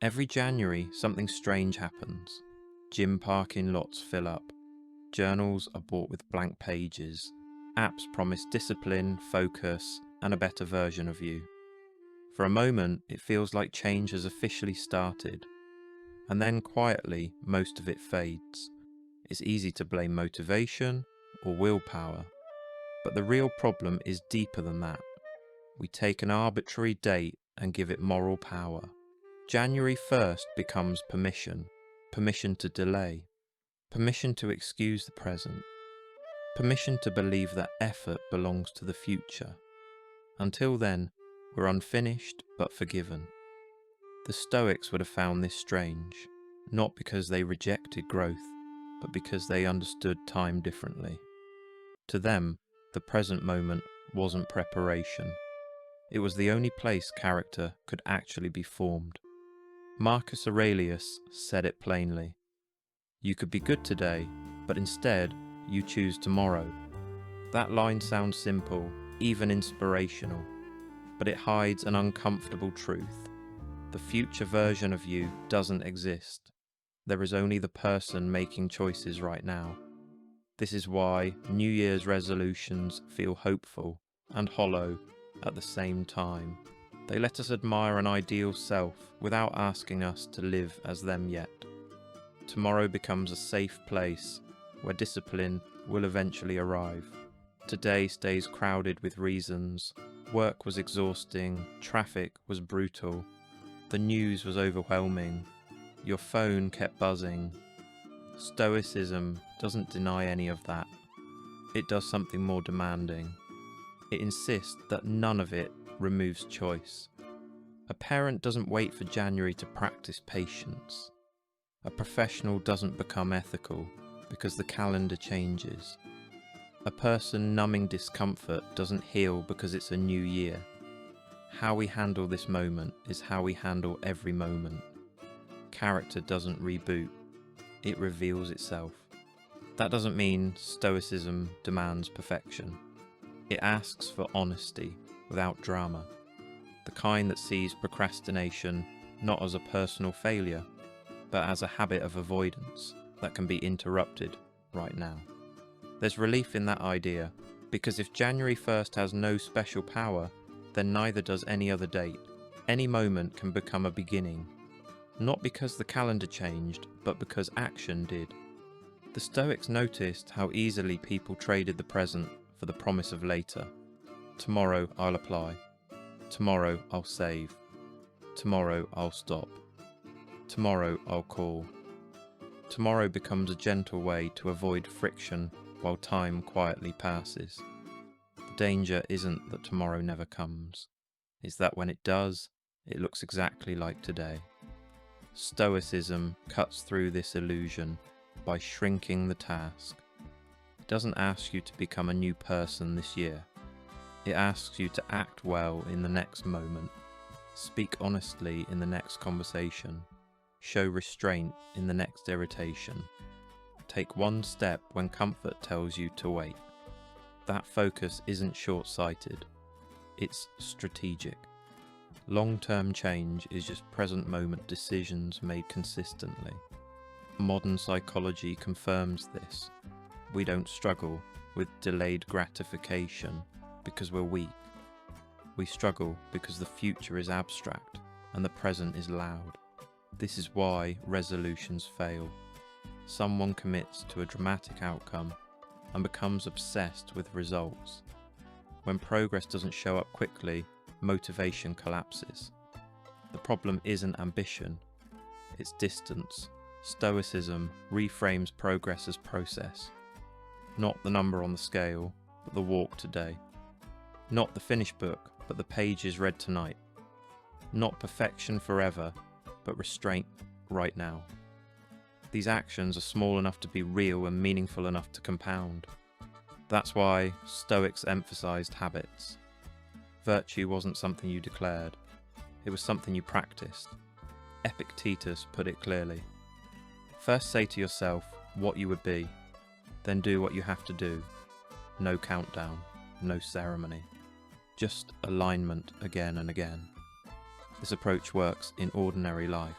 Every January, something strange happens. Gym parking lots fill up. Journals are bought with blank pages. Apps promise discipline, focus, and a better version of you. For a moment, it feels like change has officially started. And then quietly, most of it fades. It's easy to blame motivation or willpower. But the real problem is deeper than that. We take an arbitrary date and give it moral power. January 1st becomes permission. Permission to delay. Permission to excuse the present. Permission to believe that effort belongs to the future. Until then, we're unfinished but forgiven. The Stoics would have found this strange, not because they rejected growth, but because they understood time differently. To them, the present moment wasn't preparation. It was the only place character could actually be formed. Marcus Aurelius said it plainly. You could be good today, but instead you choose tomorrow. That line sounds simple, even inspirational, but it hides an uncomfortable truth. The future version of you doesn't exist. There is only the person making choices right now. This is why New Year's resolutions feel hopeful and hollow at the same time. They let us admire an ideal self without asking us to live as them yet. Tomorrow becomes a safe place where discipline will eventually arrive. Today stays crowded with reasons. Work was exhausting, traffic was brutal, the news was overwhelming, your phone kept buzzing. Stoicism doesn't deny any of that. It does something more demanding. It insists that none of it removes choice. A parent doesn't wait for January to practice patience. A professional doesn't become ethical because the calendar changes. A person numbing discomfort doesn't heal because it's a new year. How we handle this moment is how we handle every moment. Character doesn't reboot, it reveals itself. That doesn't mean Stoicism demands perfection. It asks for honesty without drama. The kind that sees procrastination not as a personal failure, but as a habit of avoidance that can be interrupted right now. There's relief in that idea, because if January 1st has no special power, then neither does any other date. Any moment can become a beginning, not because the calendar changed, but because action did. The Stoics noticed how easily people traded the present for the promise of later. Tomorrow I'll apply. Tomorrow I'll save. Tomorrow I'll stop. Tomorrow I'll call. Tomorrow becomes a gentle way to avoid friction while time quietly passes. The danger isn't that tomorrow never comes. It's that when it does, it looks exactly like today. Stoicism cuts through this illusion by shrinking the task. It doesn't ask you to become a new person this year. It asks you to act well in the next moment, speak honestly in the next conversation, show restraint in the next irritation. Take one step when comfort tells you to wait. That focus isn't short-sighted, it's strategic. Long-term change is just present-moment decisions made consistently. Modern psychology confirms this. We don't struggle with delayed gratification because we're weak. We struggle because the future is abstract and the present is loud. This is why resolutions fail. Someone commits to a dramatic outcome and becomes obsessed with results. When progress doesn't show up quickly, motivation collapses. The problem isn't ambition, it's distance. Stoicism reframes progress as process. Not the number on the scale, but the walk today. Not the finished book, but the pages read tonight. Not perfection forever, but restraint right now. These actions are small enough to be real and meaningful enough to compound. That's why Stoics emphasized habits. Virtue wasn't something you declared, it was something you practiced. Epictetus put it clearly. First say to yourself what you would be, then do what you have to do. No countdown, no ceremony. Just alignment again and again. This approach works in ordinary life.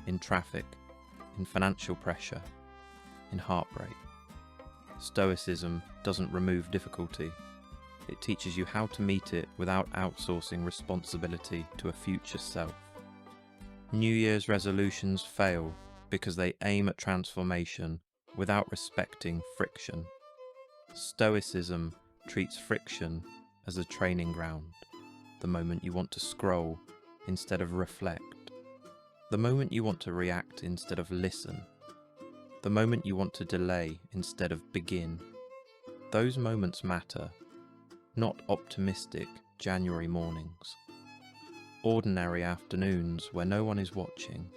in traffic, in financial pressure, in heartbreak. Stoicism doesn't remove difficulty. It teaches you how to meet it without outsourcing responsibility to a future self. New Year's resolutions fail because they aim at transformation without respecting friction. Stoicism treats friction as a training ground, the moment you want to scroll instead of reflect, the moment you want to react instead of listen, the moment you want to delay instead of begin. Those moments matter, not optimistic January mornings. Ordinary afternoons where no one is watching.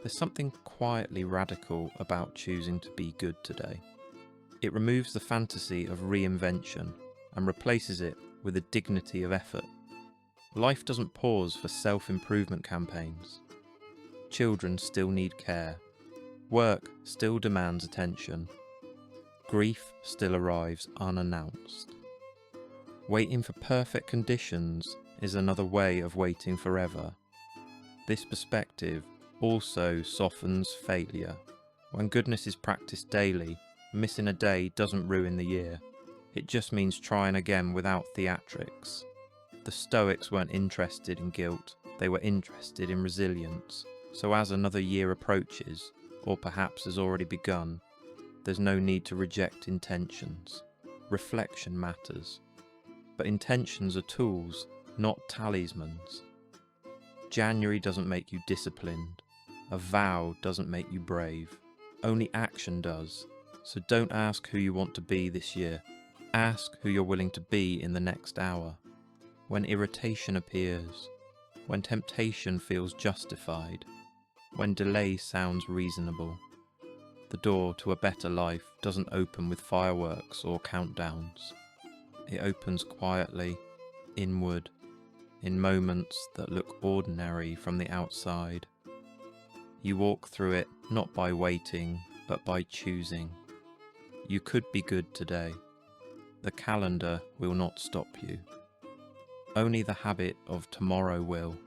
There's something quietly radical about choosing to be good today. It removes the fantasy of reinvention and replaces it with the dignity of effort. Life doesn't pause for self-improvement campaigns. Children still need care. Work still demands attention. Grief still arrives unannounced. Waiting for perfect conditions is another way of waiting forever. This perspective also softens failure. When goodness is practiced daily, missing a day doesn't ruin the year. It just means trying again without theatrics. The Stoics weren't interested in guilt, they were interested in resilience. So as another year approaches, or perhaps has already begun, there's no need to reject intentions. Reflection matters. But intentions are tools, not talismans. January doesn't make you disciplined. A vow doesn't make you brave. Only action does. So don't ask who you want to be this year. Ask who you're willing to be in the next hour. When irritation appears, when temptation feels justified, when delay sounds reasonable. The door to a better life doesn't open with fireworks or countdowns. It opens quietly, inward, in moments that look ordinary from the outside. You walk through it not by waiting, but by choosing. You could be good today. The calendar will not stop you. Only the habit of tomorrow will.